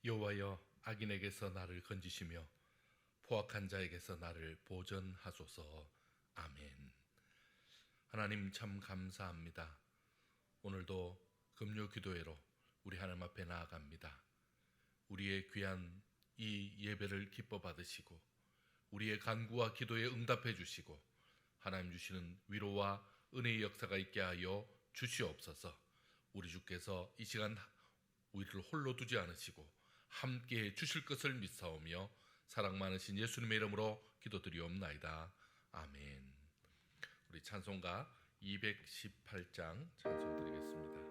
여호와여, 악인에게서 나를 건지시며 포악한 자에게서 나를 보전하소서. 아멘. 하나님 참 감사합니다. 오늘도 금요 기도회로 우리 하나님 앞에 나아갑니다. 우리의 귀한 이 예배를 기뻐 받으시고 우리의 간구와 기도에 응답해 주시고 하나님 주시는 위로와 은혜의 역사가 있게 하여 주시옵소서. 우리 주께서 이 시간 우리를 홀로 두지 않으시고 함께해 주실 것을 믿사오며 사랑 많으신 예수님의 이름으로 기도드리옵나이다. 아멘. 우리 찬송가 218장 찬송 드리겠습니다.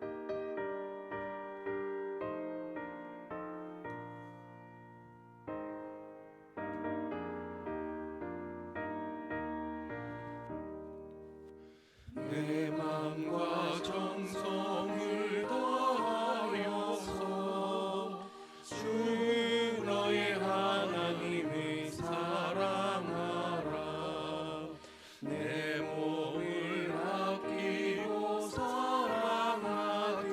내 맘과 정성을 다하여서 주 너의 하나님을 사랑하라. 내 몸을 아끼고 사랑하듯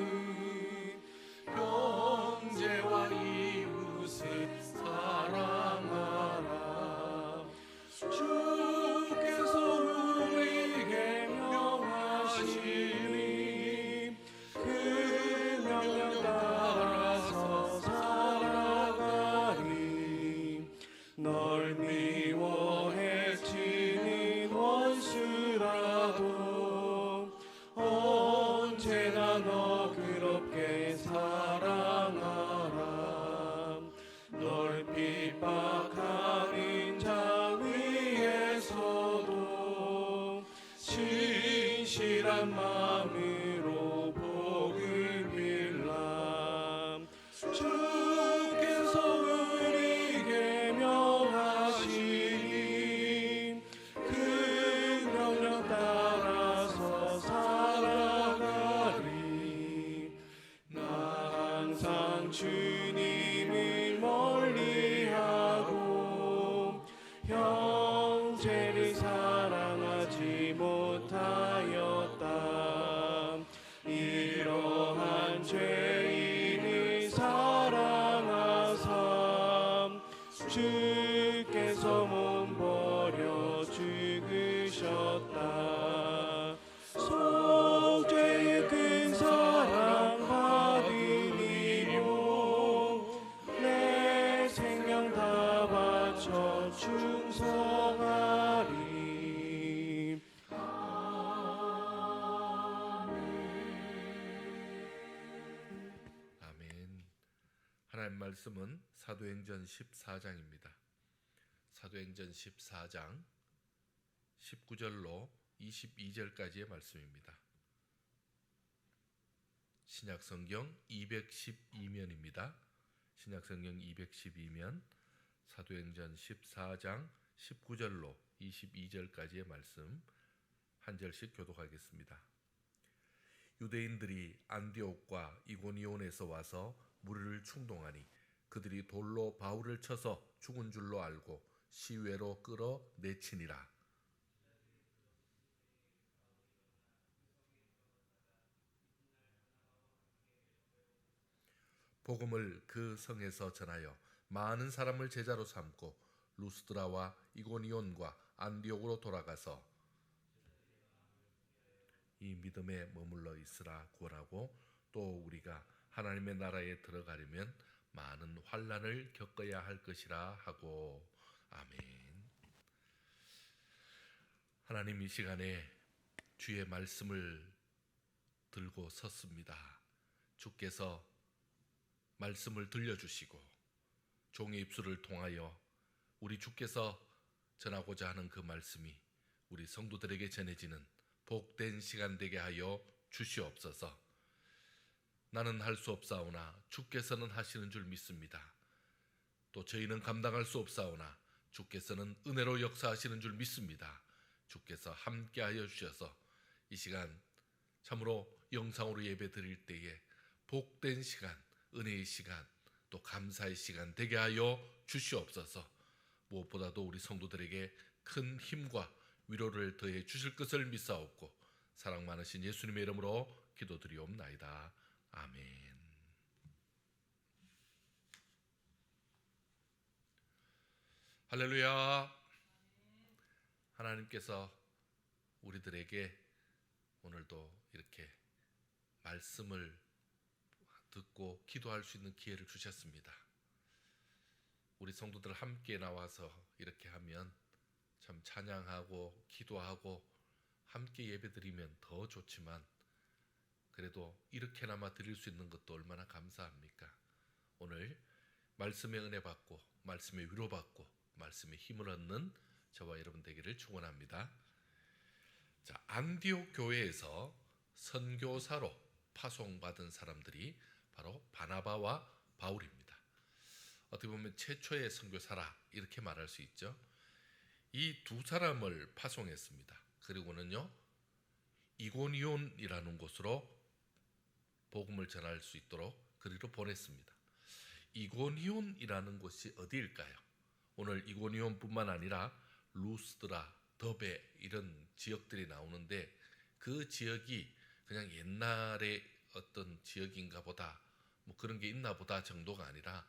형제와 이웃을 사랑하라. 주께서 우리에게 명하시니 그 명령 따라서 살아가리. 널 미워 해치는 원수라도 언제나 너그럽게 사랑하라. 널 핍박하는 자 위에서도 진실한 마음으로 복을 빌라. 주께서 우리에게 명하시니 그 명령 따라서 살아가리. 나 항상 주님을 멀리하고 형제를 사랑하지 못하였다. 이러한 죄인을 사랑하사 주께서 몸 버려 죽으셨다. 속죄의 큰 사랑 받으리요 내 생명 다 바쳐 충성하리. 아멘. 하나님 말씀은 사도행전 14장입니다. 사도행전 14장 19절로 22절까지의 말씀입니다. 신약성경 212면입니다. 신약성경 212면 사도행전 14장 19절로 22절까지의 말씀 한 절씩 교독하겠습니다. 유대인들이 안디옥과 이고니온에서 와서 무리를 충동하니 그들이 돌로 바울을 쳐서 죽은 줄로 알고 시외로 끌어 내치니라. 복음을 그 성에서 전하여 많은 사람을 제자로 삼고 루스드라와 이고니온과 안디옥으로 돌아가서 이 믿음에 머물러 있으라 구하라고, 또 우리가 하나님의 나라에 들어가려면 많은 환난을 겪어야 할 것이라 하고. 아멘. 하나님, 이 시간에 주의 말씀을 들고 섰습니다. 주께서 말씀을 들려주시고 종의 입술을 통하여 우리 주께서 전하고자 하는 그 말씀이 우리 성도들에게 전해지는 복된 시간 되게 하여 주시옵소서. 나는 할 수 없사오나 주께서는 하시는 줄 믿습니다. 또 저희는 감당할 수 없사오나 주께서는 은혜로 역사하시는 줄 믿습니다. 주께서 함께하여 주셔서 이 시간 참으로 영상으로 예배 드릴 때에 복된 시간, 은혜의 시간, 또 감사의 시간 되게 하여 주시옵소서. 무엇보다도 우리 성도들에게 큰 힘과 위로를 더해 주실 것을 믿사옵고 사랑 많으신 예수님의 이름으로 기도드리옵나이다. 아멘. 할렐루야. 하나님께서 우리들에게 오늘도 이렇게 말씀을 듣고 기도할 수 있는 기회를 주셨습니다. 우리 성도들 함께 나와서 이렇게 하면 참 찬양하고 기도하고 함께 예배드리면 더 좋지만 그래도 이렇게나마 드릴 수 있는 것도 얼마나 감사합니까? 오늘 말씀의 은혜 받고 말씀의 위로 받고 말씀의 힘을 얻는 저와 여러분 되기를 축원합니다. 자, 안디옥 교회에서 선교사로 파송받은 사람들이 바로 바나바와 바울입니다. 어떻게 보면 최초의 선교사라 이렇게 말할 수 있죠. 이 두 사람을 파송했습니다. 그리고는요 이고니온이라는 곳으로 복음을 전할 수 있도록 그리로 보냈습니다. 이고니온이라는 곳이 어디일까요? 오늘 이고니온뿐만 아니라 루스드라, 더베 이런 지역들이 나오는데 그 지역이 그냥 옛날의 어떤 지역인가 보다 뭐 그런 게 있나 보다 정도가 아니라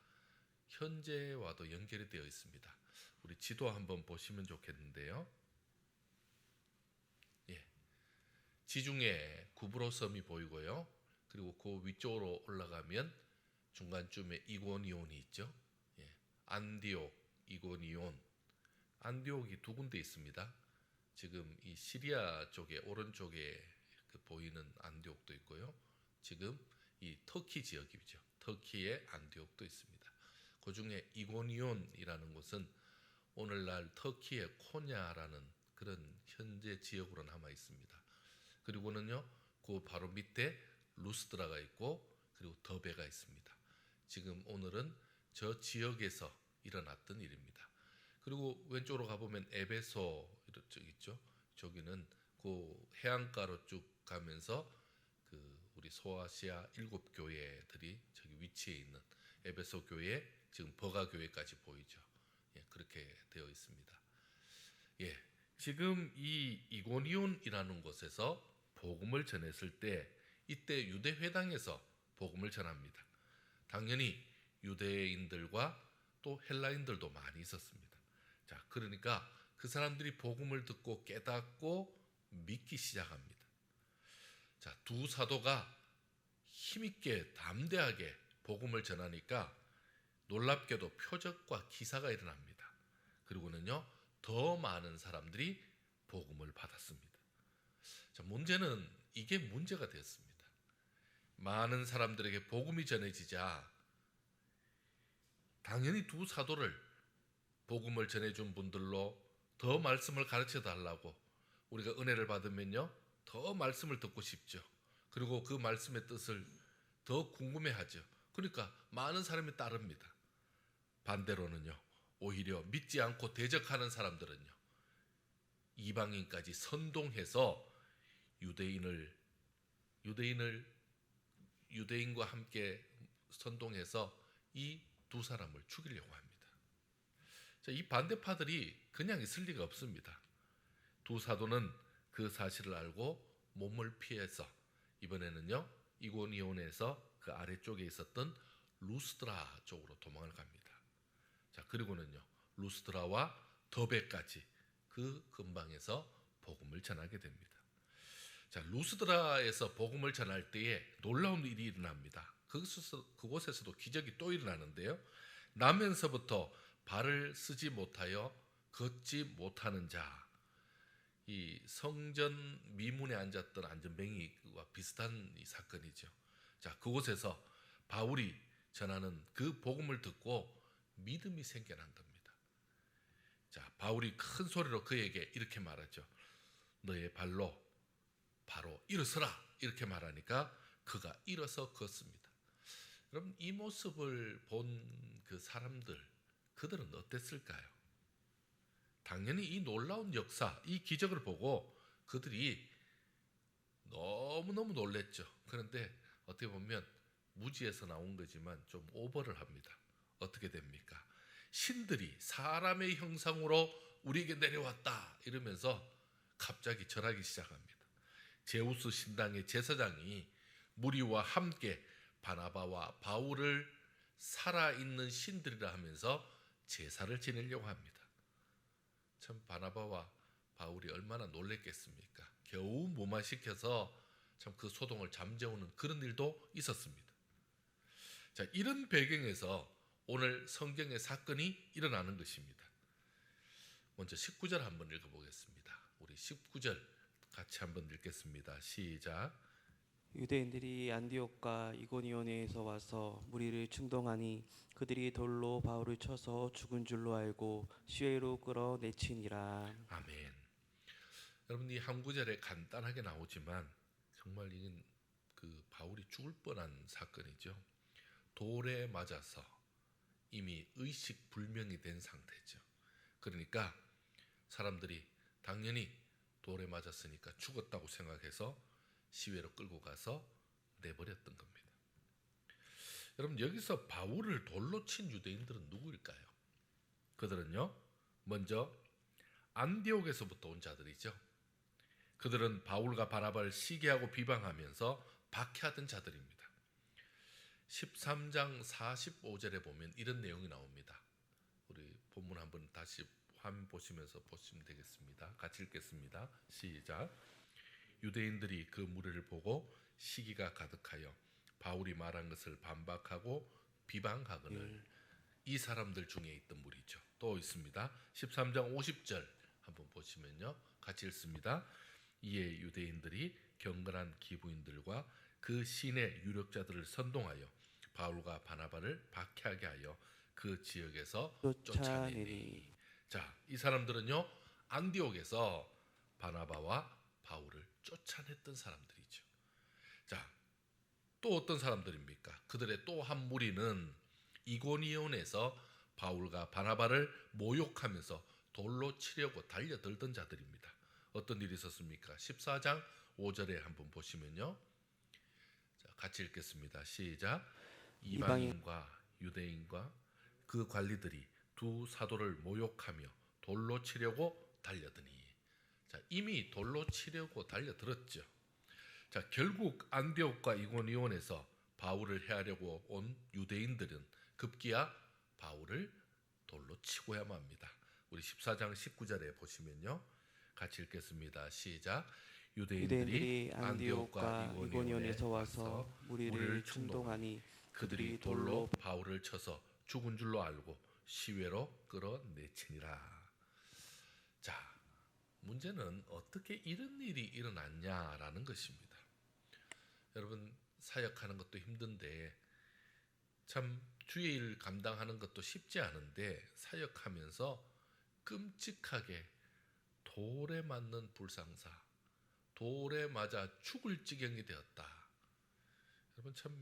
현재와도 연결이 되어 있습니다. 우리 지도 한번 보시면 좋겠는데요. 예, 지중해 구브로 섬이 보이고요. 그리고 그 위쪽으로 올라가면 중간쯤에 이고니온이 있죠. 예, 안디옥, 이고니온. 안디옥이 두 군데 있습니다. 지금 이 시리아 쪽에 오른쪽에 그 보이는 안디옥도 있고요. 지금 이 터키 지역이죠. 터키의 안디옥도 있습니다. 그 중에 이고니온이라는 곳은 오늘날 터키의 코냐라는 그런 현재 지역으로 남아 있습니다. 그리고는요, 그 바로 밑에 루스드라가 있고 그리고 더베가 있습니다. 지금 오늘은 저 지역에서 일어났던 일입니다. 그리고 왼쪽으로 가보면 에베소 이쪽 있죠. 저기는 그 해안가로 쭉 가면서 그 우리 소아시아 7교회들이 저기 위치해 있는 에베소 교회, 지금 버가 교회까지 보이죠. 예, 그렇게 되어 있습니다. 예, 지금 이 이고니온이라는 곳에서 복음을 전했을 때 이때 유대 회당에서 복음을 전합니다. 당연히 유대인들과 또 헬라인들도 많이 있었습니다. 자, 그러니까 그 사람들이 복음을 듣고 깨닫고 믿기 시작합니다. 자, 두 사도가 힘있게 담대하게 복음을 전하니까 놀랍게도 표적과 기사가 일어납니다. 그리고는요, 더 많은 사람들이 복음을 받았습니다. 자, 문제는 이게 문제가 되었습니다. 많은 사람들에게 복음이 전해지자 당연히 두 사도를 복음을 전해준 분들로 더 말씀을 가르쳐 달라고 우리가 은혜를 받으면요 더 말씀을 듣고 싶죠. 그리고 그 말씀의 뜻을 더 궁금해하죠. 그러니까 많은 사람이 따릅니다. 반대로는요 오히려 믿지 않고 대적하는 사람들은요 이방인까지 선동해서 유대인과 함께 선동해서 이 두 사람을 죽이려고 합니다. 자, 이 반대파들이 그냥 있을 리가 없습니다. 두 사도는 그 사실을 알고 몸을 피해서 이번에는요 이고니온에서 그 아래쪽에 있었던 루스드라 쪽으로 도망을 갑니다. 자, 그리고는요 루스드라와 더베까지 그 근방에서 복음을 전하게 됩니다. 자, 루스드라에서 복음을 전할 때에 놀라운 일이 일어납니다. 그곳에서도 기적이 또 일어나는데요. 나면서부터 발을 쓰지 못하여 걷지 못하는 자, 이 성전 미문에 앉았던 안전뱅이와 비슷한 이 사건이죠. 자, 그곳에서 바울이 전하는 그 복음을 듣고 믿음이 생겨난 겁니다. 자, 바울이 큰 소리로 그에게 이렇게 말하죠. 너의 발로 바로 일어서라 이렇게 말하니까 그가 일어서 걷습니다. 여러분, 이 모습을 본 그 사람들, 그들은 어땠을까요? 당연히 이 놀라운 역사, 이 기적을 보고 그들이 너무너무 놀랬죠. 그런데 어떻게 보면 무지에서 나온 거지만 좀 오버를 합니다. 어떻게 됩니까? 신들이 사람의 형상으로 우리에게 내려왔다 이러면서 갑자기 절하기 시작합니다. 제우스 신당의 제사장이 무리와 함께 바나바와 바울을 살아있는 신들이라 하면서 제사를 지내려고 합니다. 참 바나바와 바울이 얼마나 놀랬겠습니까? 겨우 무마시켜서 참 그 소동을 잠재우는 그런 일도 있었습니다. 자, 이런 배경에서 오늘 성경의 사건이 일어나는 것입니다. 먼저 19절 한번 읽어보겠습니다. 우리 19절 같이 한번 읽겠습니다. 시작. 유대인들이 안디옥과 이고니온에서 와서 무리를 충동하니 그들이 돌로 바울을 쳐서 죽은 줄로 알고 시외로 끌어내치니라. 아멘. 여러분, 이 한 구절에 간단하게 나오지만 정말 이건 그 바울이 죽을 뻔한 사건이죠. 돌에 맞아서 이미 의식 불명이 된 상태죠. 그러니까 사람들이 당연히 돌에 맞았으니까 죽었다고 생각해서 시외로 끌고 가서 내버렸던 겁니다. 여러분, 여기서 바울을 돌로 친 유대인들은 누구일까요? 그들은요, 먼저 안디옥에서부터 온 자들이죠. 그들은 바울과 바나바를 시기하고 비방하면서 박해하던 자들입니다. 13장 45절에 보면 이런 내용이 나옵니다. 우리 본문 한번 다시 화면 보시면서 보시면 되겠습니다. 같이 읽겠습니다. 시작. 유대인들이 그 무리를 보고 시기가 가득하여 바울이 말한 것을 반박하고 비방하거늘 이 사람들 중에 있던 무리죠. 또 있습니다. 13장 50절 한번 보시면요. 같이 읽습니다. 이에 유대인들이 경건한 기부인들과 그 신의 유력자들을 선동하여 바울과 바나바를 박해하게 하여 그 지역에서 쫓아내니. 자, 이 사람들은요, 안디옥에서 바나바와 바울을 쫓아냈던 사람들이죠. 자, 또 어떤 사람들입니까? 그들의 또 한 무리는 이고니온에서 바울과 바나바를 모욕하면서 돌로 치려고 달려들던 자들입니다. 어떤 일이 있었습니까? 14장 5절에 한번 보시면요. 자, 같이 읽겠습니다. 시작. 이방인과 유대인과 그 관리들이 두 사도를 모욕하며 돌로 치려고 달려드니. 자, 이미 돌로 치려고 달려들었죠. 자, 결국 안디옥과 이고니온에서 바울을 해하려고 온 유대인들은 급기야 바울을 돌로 치고야만 합니다. 우리 14장 19절에 보시면요. 같이 읽겠습니다. 시작. 유대인들이 안디옥과 이고니온에서 와서 무리를 충동하니 그들이 돌로 바울을 쳐서 죽은 줄로 알고 시외로 끌어내치니라. 자, 문제는 어떻게 이런 일이 일어났냐라는 것입니다. 여러분, 사역하는 것도 힘든데 참 주의 일 감당하는 것도 쉽지 않은데 사역하면서 끔찍하게 돌에 맞는 불상사, 돌에 맞아 죽을 지경이 되었다. 여러분, 참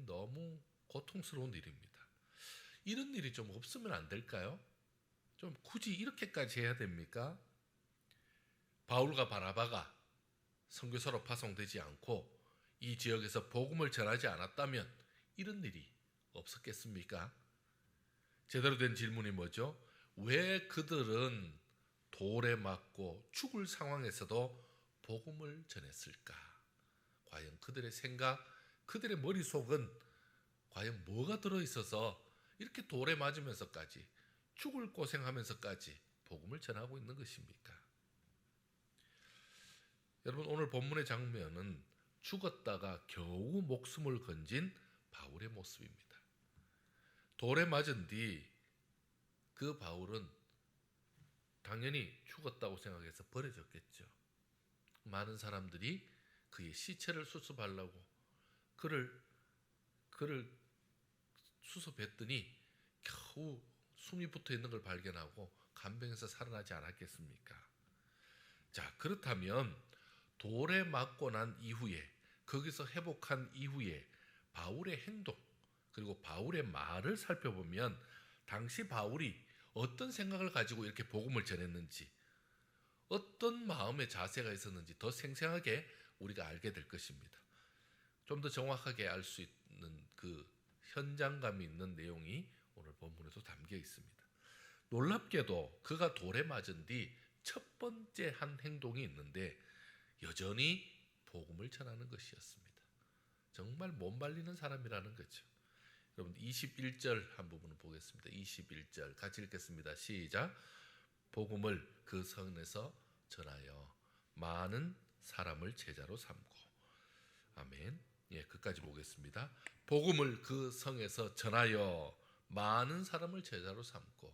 너무 고통스러운 일입니다. 이런 일이 좀 없으면 안 될까요? 좀 굳이 이렇게까지 해야 됩니까? 바울과 바나바가 선교사로 파송되지 않고 이 지역에서 복음을 전하지 않았다면 이런 일이 없었겠습니까? 제대로 된 질문이 뭐죠? 왜 그들은 돌에 맞고 죽을 상황에서도 복음을 전했을까? 과연 그들의 생각, 그들의 머릿속은 과연 뭐가 들어있어서 이렇게 돌에 맞으면서까지 죽을 고생하면서까지 복음을 전하고 있는 것입니까? 여러분, 오늘 본문의 장면은 죽었다가 겨우 목숨을 건진 바울의 모습입니다. 돌에 맞은 뒤 그 바울은 당연히 죽었다고 생각해서 버려졌겠죠. 많은 사람들이 그의 시체를 수습하려고 그를 수습했더니 겨우 숨이 붙어 있는 걸 발견하고 간병에서 살아나지 않았겠습니까? 자, 그렇다면 돌에 맞고 난 이후에, 거기서 회복한 이후에 바울의 행동, 그리고 바울의 말을 살펴보면 당시 바울이 어떤 생각을 가지고 이렇게 복음을 전했는지, 어떤 마음의 자세가 있었는지 더 생생하게 우리가 알게 될 것입니다. 좀 더 정확하게 알 수 있는 그 현장감이 있는 내용이 오늘 본문에도 담겨 있습니다. 놀랍게도 그가 돌에 맞은 뒤 첫 번째 한 행동이 있는데 여전히 복음을 전하는 것이었습니다. 정말 못 말리는 사람이라는 거죠. 여러분, 21절 한 부분을 보겠습니다. 21절 같이 읽겠습니다. 시작. 복음을 그 성에서 전하여 많은 사람을 제자로 삼고. 아멘. 예, 끝까지 보겠습니다. 복음을 그 성에서 전하여 많은 사람을 제자로 삼고.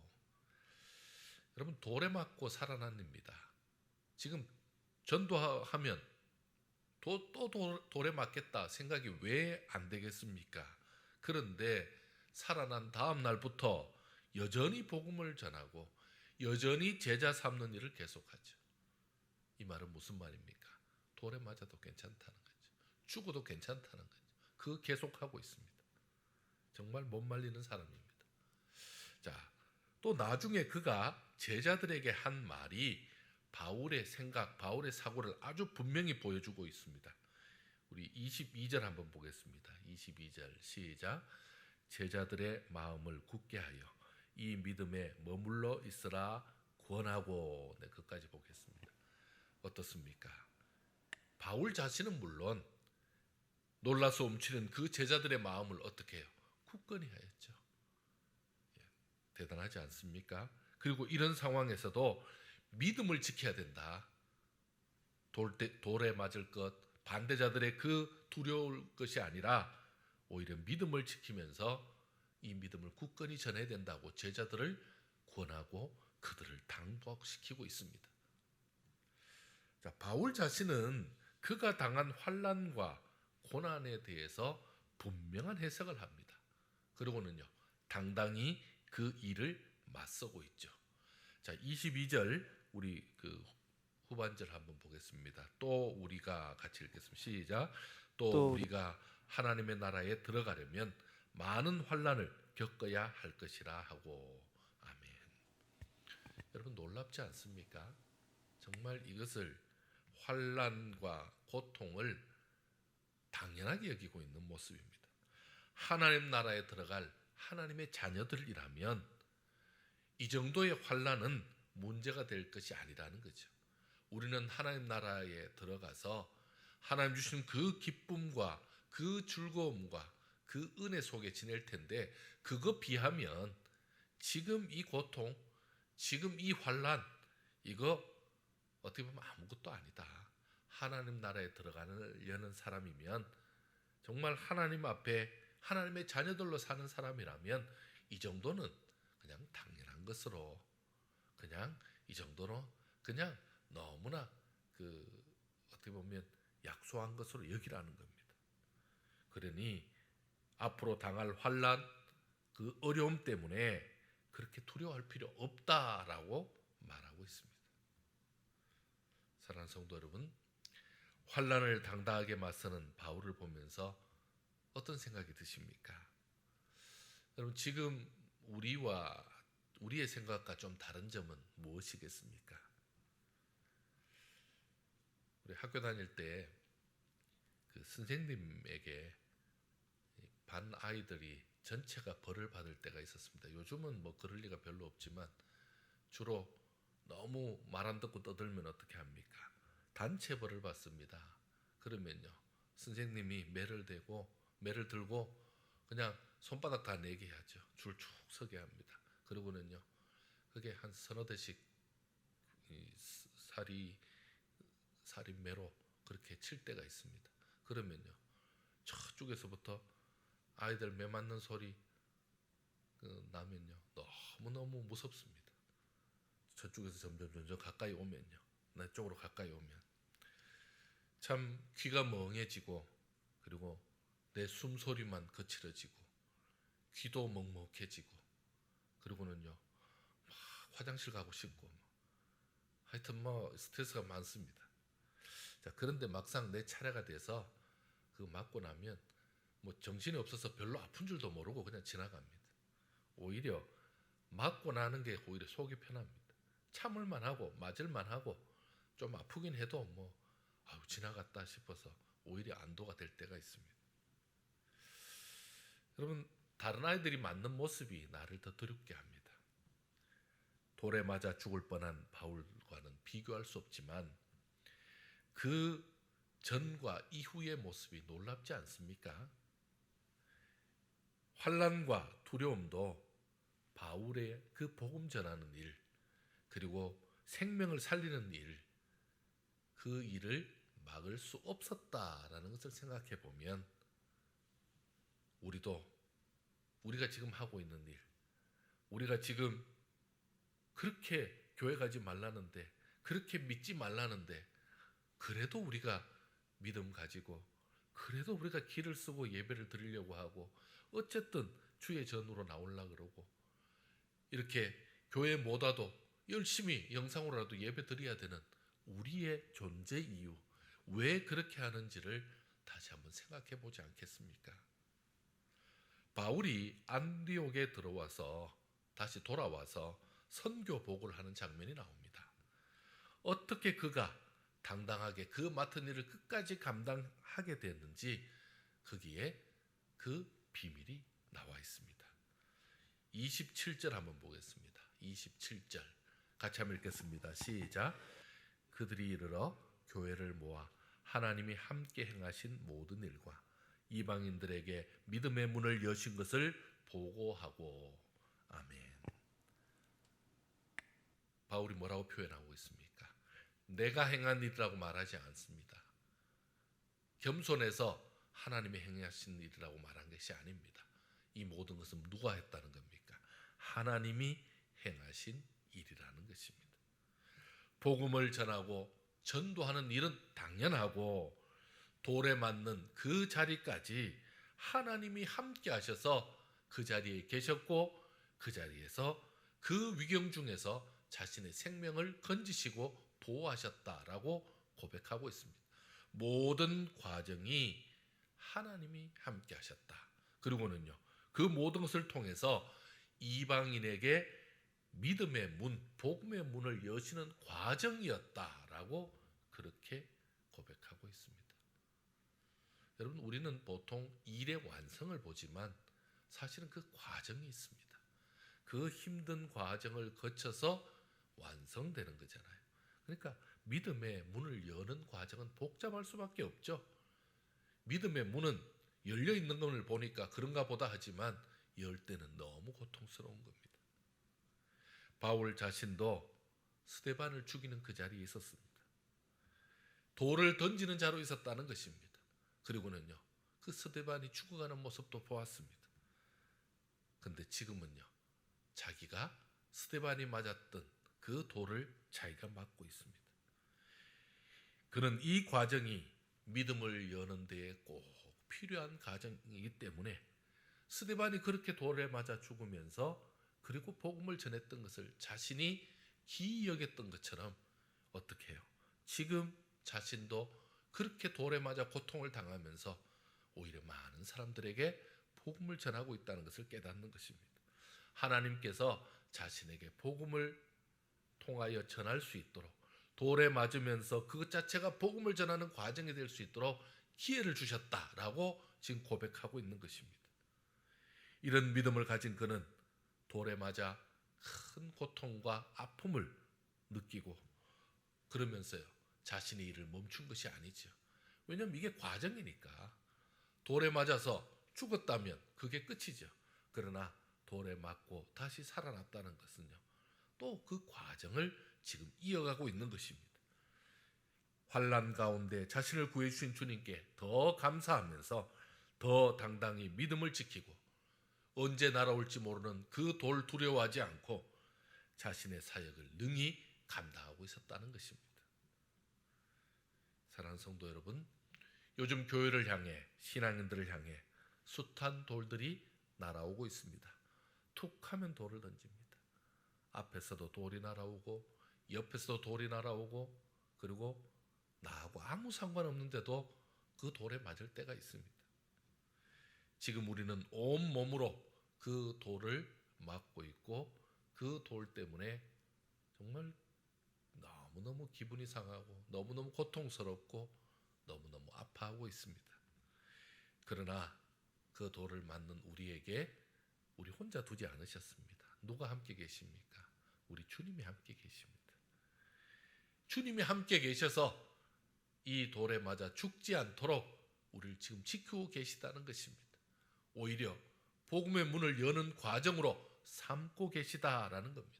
여러분, 돌에 맞고 살아납니다. 지금 전도하면 또 돌에 맞겠다 생각이 왜 안 되겠습니까? 그런데 살아난 다음 날부터 여전히 복음을 전하고 여전히 제자 삼는 일을 계속하죠. 이 말은 무슨 말입니까? 돌에 맞아도 괜찮다는 거죠. 죽어도 괜찮다는 거죠. 그거 계속하고 있습니다. 정말 못 말리는 사람입니다. 자, 또 나중에 그가 제자들에게 한 말이 바울의 생각, 바울의 사고를 아주 분명히 보여주고 있습니다. 우리 22절 한번 보겠습니다. 22절 시작. 제자들의 마음을 굳게 하여 이 믿음에 머물러 있으라 권하고. 네, 끝까지 보겠습니다. 어떻습니까? 바울 자신은 물론 놀라서 훔치는 그 제자들의 마음을 어떻게 해요? 굳건히 하였죠. 예, 대단하지 않습니까? 그리고 이런 상황에서도 믿음을 지켜야 된다. 돌에 맞을 것, 반대자들의 그 두려울 것이 아니라 오히려 믿음을 지키면서 이 믿음을 굳건히 전해야 된다고 제자들을 권하고 그들을 당부시키고 있습니다. 자, 바울 자신은 그가 당한 환난과 고난에 대해서 분명한 해석을 합니다. 그리고는요, 당당히 그 일을 맞서고 있죠. 자, 22절 우리 그 후반절 한번 보겠습니다. 또 우리가 같이 읽겠습니다. 시작. 또 우리가 하나님의 나라에 들어가려면 많은 환난을 겪어야 할 것이라 하고. 아멘. 여러분, 놀랍지 않습니까? 정말 이것을 환난과 고통을 당연하게 여기고 있는 모습입니다. 하나님 나라에 들어갈 하나님의 자녀들이라면 이 정도의 환난은 문제가 될 것이 아니라는 거죠. 우리는 하나님 나라에 들어가서 하나님 주신 그 기쁨과 그 즐거움과 그 은혜 속에 지낼 텐데, 그거 비하면 지금 이 고통, 지금 이 환난, 이거 어떻게 보면 아무것도 아니다. 하나님 나라에 들어가려는 사람이면, 정말 하나님 앞에 하나님의 자녀들로 사는 사람이라면 이 정도는 그냥 당연한 것으로, 그냥 이 정도로 그냥 너무나 어떻게 보면 약소한 것으로 여기라는 겁니다. 그러니 앞으로 당할 환난, 그 어려움 때문에 그렇게 두려워할 필요 없다라고 말하고 있습니다. 사랑하는 성도 여러분, 환난을 당당하게 맞서는 바울을 보면서 어떤 생각이 드십니까? 여러분, 지금 우리의 생각과 좀 다른 점은 무엇이겠습니까? 우리 학교 다닐 때 그 선생님에게 반 아이들이 전체가 벌을 받을 때가 있었습니다. 요즘은 뭐 그럴 리가 별로 없지만 주로 너무 말 안 듣고 떠들면 어떻게 합니까? 단체 벌을 받습니다. 그러면요, 선생님이 매를 들고 그냥 손바닥 다 내게 하죠. 줄 쭉 서게 합니다. 그러고는요, 그게 한 서너 대씩 살인매로 그렇게 칠 때가 있습니다. 그러면요, 저쪽에서부터 아이들 매 맞는 소리 나면요, 너무너무 무섭습니다. 저쪽에서 점점 가까이 오면요, 내 쪽으로 가까이 오면 참 귀가 멍해지고, 그리고 내 숨소리만 거칠어지고, 귀도 먹먹해지고, 그리고는요, 막 화장실 가고 싶고, 하여튼 뭐 스트레스가 많습니다. 자, 그런데 막상 내 차례가 돼서 그거 맞고 나면 뭐 정신이 없어서 별로 아픈 줄도 모르고 그냥 지나갑니다. 오히려 맞고 나는 게 오히려 속이 편합니다. 참을만 하고 맞을만 하고 좀 아프긴 해도 뭐 지나갔다 싶어서 오히려 안도가 될 때가 있습니다. 여러분, 다른 아이들이 맞는 모습이 나를 더 두렵게 합니다. 돌에 맞아 죽을 뻔한 바울과는 비교할 수 없지만 그 전과 이후의 모습이 놀랍지 않습니까? 환난과 두려움도 바울의 그 복음 전하는 일, 그리고 생명을 살리는 일, 그 일을 막을 수 없었다라는 것을 생각해 보면 우리가 지금 하고 있는 일, 우리가 지금 그렇게 교회 가지 말라는데, 그렇게 믿지 말라는데, 그래도 우리가 믿음 가지고, 그래도 우리가 길을 쓰고 예배를 드리려고 하고, 어쨌든 주의 전으로 나오려고 그러고, 이렇게 교회 못 와도 열심히 영상으로라도 예배 드려야 되는 우리의 존재 이유, 왜 그렇게 하는지를 다시 한번 생각해 보지 않겠습니까? 바울이 안디옥에 들어와서 다시 돌아와서 선교복을 하는 장면이 나옵니다. 어떻게 그가 당당하게 그 맡은 일을 끝까지 감당하게 됐는지 거기에 그 비밀이 나와 있습니다. 27절 한번 보겠습니다. 27절 같이 한번 읽겠습니다. 시작. 그들이 이르러 교회를 모아 하나님이 함께 행하신 모든 일과 이방인들에게 믿음의 문을 여신 것을 보고하고. 아멘. 바울이 뭐라고 표현하고 있습니까? 내가 행한 일이라고 말하지 않습니다. 겸손해서 하나님이 행하신 일이라고 말한 것이 아닙니다. 이 모든 것은 누가 했다는 겁니까? 하나님이 행하신 일이라는 것입니다. 복음을 전하고 전도하는 일은 당연하고, 돌에 맞는 그 자리까지 하나님이 함께 하셔서 그 자리에 계셨고, 그 자리에서 그 위경 중에서 자신의 생명을 건지시고 보호하셨다라고 고백하고 있습니다. 모든 과정이 하나님이 함께 하셨다. 그리고는요, 그 모든 것을 통해서 이방인에게 믿음의 문, 복음의 문을 여시는 과정이었다라고 그렇게 고백하고 있습니다. 여러분, 우리는 보통 일의 완성을 보지만 사실은 그 과정이 있습니다. 그 힘든 과정을 거쳐서 완성되는 거잖아요. 그러니까 믿음의 문을 여는 과정은 복잡할 수밖에 없죠. 믿음의 문은 열려 있는 것을 보니까 그런가 보다 하지만 열 때는 너무 고통스러운 겁니다. 바울 자신도 스데반을 죽이는 그 자리에 있었습니다. 돌을 던지는 자로 있었다는 것입니다. 그리고는요, 그 스데반이 죽어가는 모습도 보았습니다. 근데 지금은요, 자기가 스데반이 맞았던 그 돌을 자기가 맞고 있습니다. 그는 이 과정이 믿음을 여는 데에 꼭 필요한 과정이기 때문에 스데반이 그렇게 돌에 맞아 죽으면서 그리고 복음을 전했던 것을 자신이 기이 여겼던 것처럼 어떻게 해요? 지금 자신도 그렇게 돌에 맞아 고통을 당하면서 오히려 많은 사람들에게 복음을 전하고 있다는 것을 깨닫는 것입니다. 하나님께서 자신에게 복음을 통하여 전할 수 있도록, 돌에 맞으면서 그것 자체가 복음을 전하는 과정이 될 수 있도록 기회를 주셨다라고 지금 고백하고 있는 것입니다. 이런 믿음을 가진 그는 돌에 맞아 큰 고통과 아픔을 느끼고 그러면서요, 자신의 일을 멈춘 것이 아니죠. 왜냐하면 이게 과정이니까. 돌에 맞아서 죽었다면 그게 끝이죠. 그러나 돌에 맞고 다시 살아났다는 것은요, 또 그 과정을 지금 이어가고 있는 것입니다. 환난 가운데 자신을 구해주신 주님께 더 감사하면서 더 당당히 믿음을 지키고 언제 날아올지 모르는 그 돌 두려워하지 않고 자신의 사역을 능히 감당하고 있었다는 것입니다. 사랑하는 성도 여러분, 요즘 교회를 향해, 신앙인들을 향해 숱한 돌들이 날아오고 있습니다. 툭 하면 돌을 던집니다. 앞에서도 돌이 날아오고 옆에서도 돌이 날아오고, 그리고 나하고 아무 상관없는데도 그 돌에 맞을 때가 있습니다. 지금 우리는 온 몸으로 그 돌을 맞고 있고 그 돌 때문에 정말 너무너무 기분이 상하고 너무너무 고통스럽고 너무너무 아파하고 있습니다. 그러나 그 돌을 맞는 우리에게 우리 혼자 두지 않으셨습니다. 누가 함께 계십니까? 우리 주님이 함께 계십니다. 주님이 함께 계셔서 이 돌에 맞아 죽지 않도록 우리를 지금 지키고 계시다는 것입니다. 오히려 복음의 문을 여는 과정으로 삼고 계시다라는 겁니다.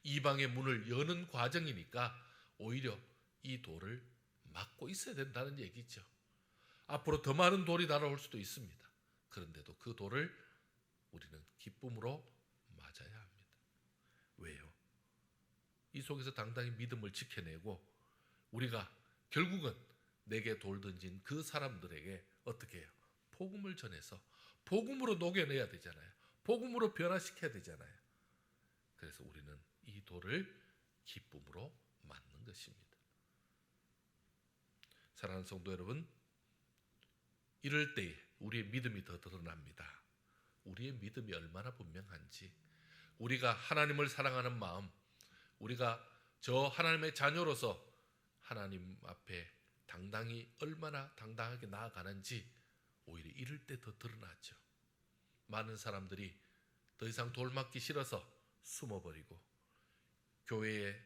이방의 문을 여는 과정이니까 오히려 이 돌을 막고 있어야 된다는 얘기죠. 앞으로 더 많은 돌이 날아올 수도 있습니다. 그런데도 그 돌을 우리는 기쁨으로 맞아야 합니다. 왜요? 이 속에서 당당히 믿음을 지켜내고 우리가 결국은 내게 돌 던진 그 사람들에게 어떻게 해요? 복음을 전해서 복음으로 녹여내야 되잖아요. 복음으로 변화시켜야 되잖아요. 그래서 우리는 이 돌을 기쁨으로 맞는 것입니다. 사랑하는 성도 여러분, 이럴 때에 우리의 믿음이 더 드러납니다. 우리의 믿음이 얼마나 분명한지, 우리가 하나님을 사랑하는 마음, 우리가 저 하나님의 자녀로서 하나님 앞에 당당히 얼마나 당당하게 나아가는지 오히려 이럴 때 더 드러나죠. 많은 사람들이 더 이상 돌 맞기 싫어서 숨어버리고 교회에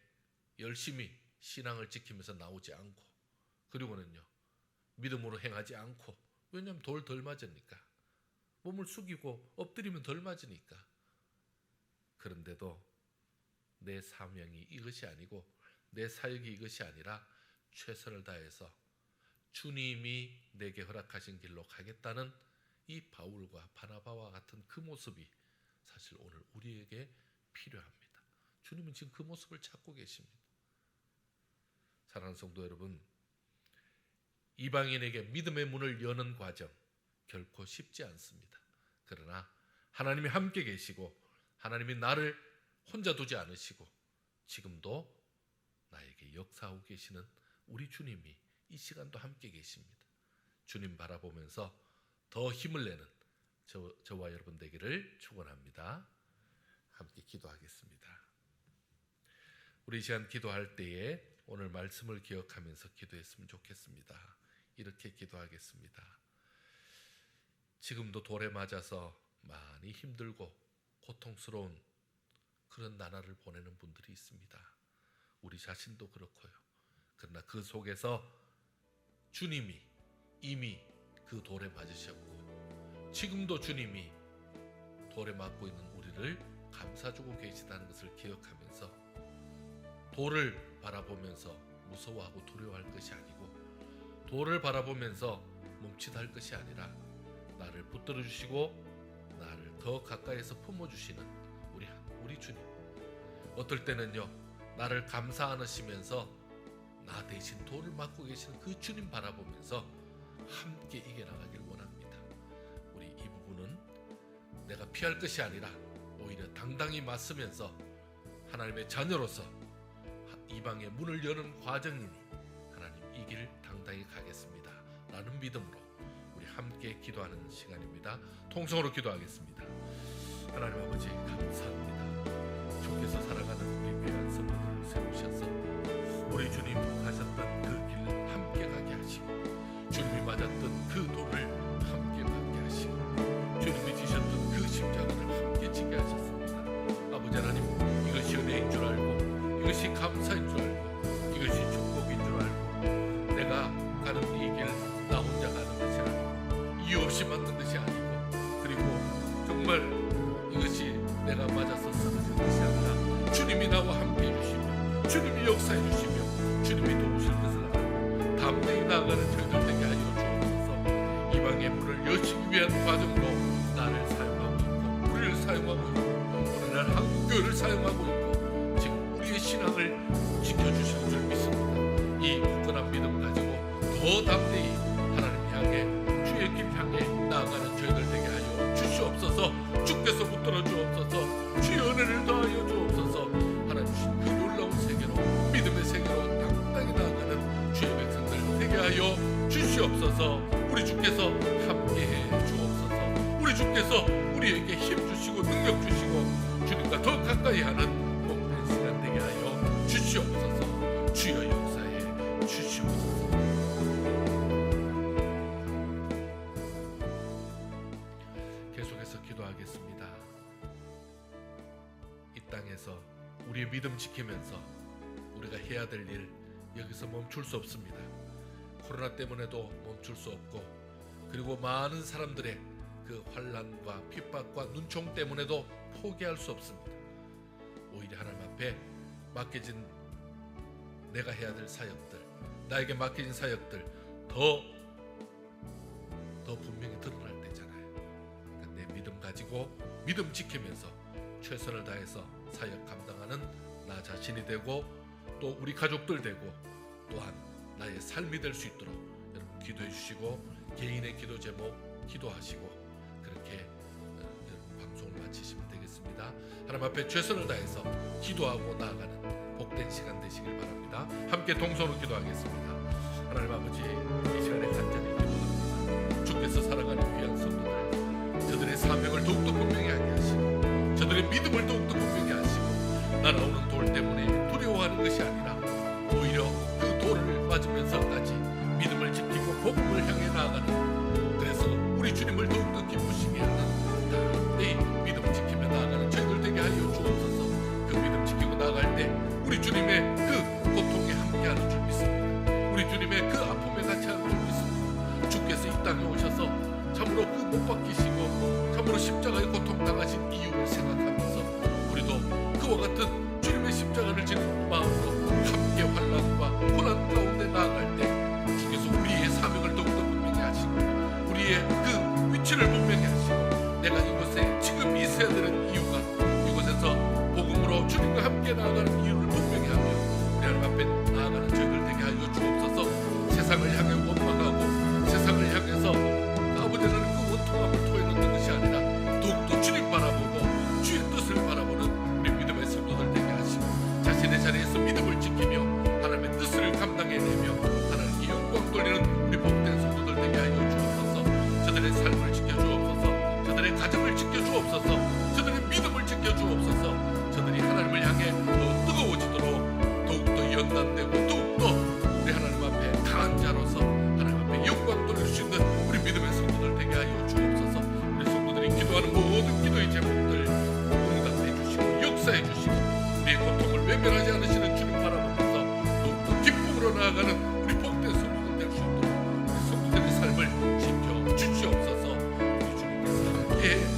열심히 신앙을 지키면서 나오지 않고, 그리고는요 믿음으로 행하지 않고, 왜냐하면 돌 덜 맞으니까, 몸을 숙이고 엎드리면 덜 맞으니까. 그런데도 내 사명이 이것이 아니고 내 사역이 이것이 아니라 최선을 다해서 주님이 내게 허락하신 길로 가겠다는 이 바울과 바나바와 같은 그 모습이 사실 오늘 우리에게 필요합니다. 주님은 지금 그 모습을 찾고 계십니다. 사랑하는 성도 여러분, 이방인에게 믿음의 문을 여는 과정 결코 쉽지 않습니다. 그러나 하나님이 함께 계시고 하나님이 나를 혼자 두지 않으시고 지금도 나에게 역사하고 계시는 우리 주님이 이 시간도 함께 계십니다. 주님 바라보면서 더 힘을 내는 저와 여러분 되기를 축원합니다. 함께 기도하겠습니다. 우리 이 시간 기도할 때에 오늘 말씀을 기억하면서 기도했으면 좋겠습니다. 이렇게 기도하겠습니다. 지금도 돌에 맞아서 많이 힘들고 고통스러운 그런 나날을 보내는 분들이 있습니다. 우리 자신도 그렇고요. 그러나 그 속에서 주님이 이미 그 돌에 맞으셨고 지금도 주님이 돌에 맞고 있는 우리를 감싸주고 계시다는 것을 기억하면서 돌을 바라보면서 무서워하고 두려워할 것이 아니고 돌을 바라보면서 멈칫할 것이 아니라 나를 붙들어 주시고 나를 더 가까이에서 품어주시는 우리 주님, 어떨 때는요 나를 감싸 안으시면서 나 대신 돌을 맞고 계시는 그 주님 바라보면서 함께 이겨나가길 원합니다. 우리 이 부분은 내가 피할 것이 아니라 오히려 당당히 맞서면서 하나님의 자녀로서 이방의 문을 여는 과정이니 하나님 이 길 당당히 가겠습니다 라는 믿음으로 우리 함께 기도하는 시간입니다. 통성으로 기도하겠습니다. 하나님 아버지 감사합니다. 주께서 사랑하는 우리 귀한 성도들을 세우셔서 우리 주님 가셨던 그 길 함께 가게 하시고 주님이 맞았던 그 돌을 함께 받게 하시고 주님이 지셨던 그 십자가를 함께 지게 하셨습니다. 아버지 하나님, 이것이 은혜인 줄 알고 이것이 감사인 줄 알고 이것이 축복인 줄 알고 내가 가는 이 길 나 혼자 가는 것이 아니고 이유 없이 맞는 것이 아니고 그리고 정말 이것이 내가 맞아서 쓰러진 것이 아니라 주님이 나와 함께 해주시며 주님이 역사해 주시며 주님이 도우실 것을 알고 담대히 나아가는 저희들 되게 하여 주옵소서. 이방의 문을 여시기 위한 과정으로 나를 사용하고 있고 우리를 사용하고 있고 오늘날 한국교회를 사용하고 있고 지금 우리의 신앙을 지켜주시는 줄 믿습니다. 이 굳건한 믿음 가지고 더 담대히 하나님 향해 주의 길 향해 나아가는 저희들 되게 하여 주시옵소서. 주께서 붙들어 주옵소서. 주의 은혜를 더하여 주옵소서. 하나님 주신 그 놀라운 세계로 믿음의 세계로 당당히 나아가는 주의 백성들 되게 하여 주시옵소서. 우리 주께서 함께해 주옵소서. 우리 주께서 우리에게 힘 주시고 능력 주시고 주님과 더 가까이 하는 복된 시간 되게 하여 주시옵소서. 주여 역사해 주시옵소서. 계속해서 기도하겠습니다. 이 땅에서 우리의 믿음 지키면서 우리가 해야 될 일 여기서 멈출 수 없습니다. 코로나 때문에도 멈출 수 없고 그리고 많은 사람들의 그 환난과 핍박과 눈총 때문에도 포기할 수 없습니다. 오히려 하나님 앞에 맡겨진 내가 해야 될 사역들, 나에게 맡겨진 사역들 더 분명히 드러날 때잖아요. 그러니까 내 믿음 가지고 믿음 지키면서 최선을 다해서 사역 감당하는 나 자신이 되고 또 우리 가족들 되고 또한 나의 삶이 될 수 있도록 여러분 기도해 주시고 개인의 기도 제목 기도하시고 그렇게 여러분 방송을 마치시면 되겠습니다. 하나님 앞에 최선을 다해서 기도하고 나아가는 복된 시간 되시길 바랍니다. 함께 동서로 기도하겠습니다. 하나님 아버지, 이 시간에 간절히 기도합니다. 주께서 사랑하는 귀한 성도들, 저들의 사명을 더욱더 분명히 하게 하시고 저들의 믿음을 더욱더 분명히 하시고 날아오는 돌 때문에 두려워하는 것이 아니라 오히려 그 돌을 맞으면서까지 믿음을 지키고 복음을 향해 나아가는, 그래서 우리 주님을 더욱더 기쁘시게 하는 이 믿음을 지키며 나아가는 저희들 되게 하여 주옵소서. 그 믿음 지키고 나아갈 때 우리 주님의 그 고통에 함께하는 줄 믿습니다. 우리 주님의 그 아픔에 같이 하는 줄 믿습니다. 주께서 이 땅에 오셔서 참으로 그 못 박히시고 참으로 십자가의 고통 당하신 이유를 생각하면서 우리도 그와 같은 주님의 십자가를 지는 마음으로 함께 환난과 고난 가운데 나아갈 때 주께서 우리의 사명을 더욱더 분명히 하시고 우리의 그 위치를 분명히 하시고 내가 이곳에 지금 있어야 되는 이유가 이곳에서 복음으로 주님과 함께 나아가는 이유를 분명히 하며 우리 하나님 앞에 나아가는 저희들 되게 하여 주옵소서. 세상을 향해 원망하고 세상을 향해서 아버지는 그 원통함을 토해놓는 것이 아니라 더욱더 주님 바라보고 주의 뜻을 바라보는 우리 믿음의 성도들 되게 하시고 자신의 자리에서 믿음을 지키며 하나님의 뜻을 감당해내며 하나님께 영광 돌리는 우리 복된 성도들 되게 하여 주옵소서. 저들의 삶을 지켜주옵소서. 저들의 가정을 지켜주옵소서. 저들의 믿음을 지켜주옵소서. 저들이 하나님을 향해 더 뜨거워지도록 더욱더 연단되고 더욱더 우리 하나님 앞에 강한 자로서 하나님 앞에 영광 돌릴 수 있는 우리 믿음의 성도들 되게 하여 주옵소서. 우리 성도들이 기도하는 모든 기도의 제목들 응답해 주시고 역사해 주시고 우리의 고통을 외면하지 않으시는 주님 바라보면서 더욱더 기쁨으로 나아가는 우리 복된 성도들 될 수 있도록 우리 성도들의 삶을 지켜 주시옵소서. 우리 주님께서 함께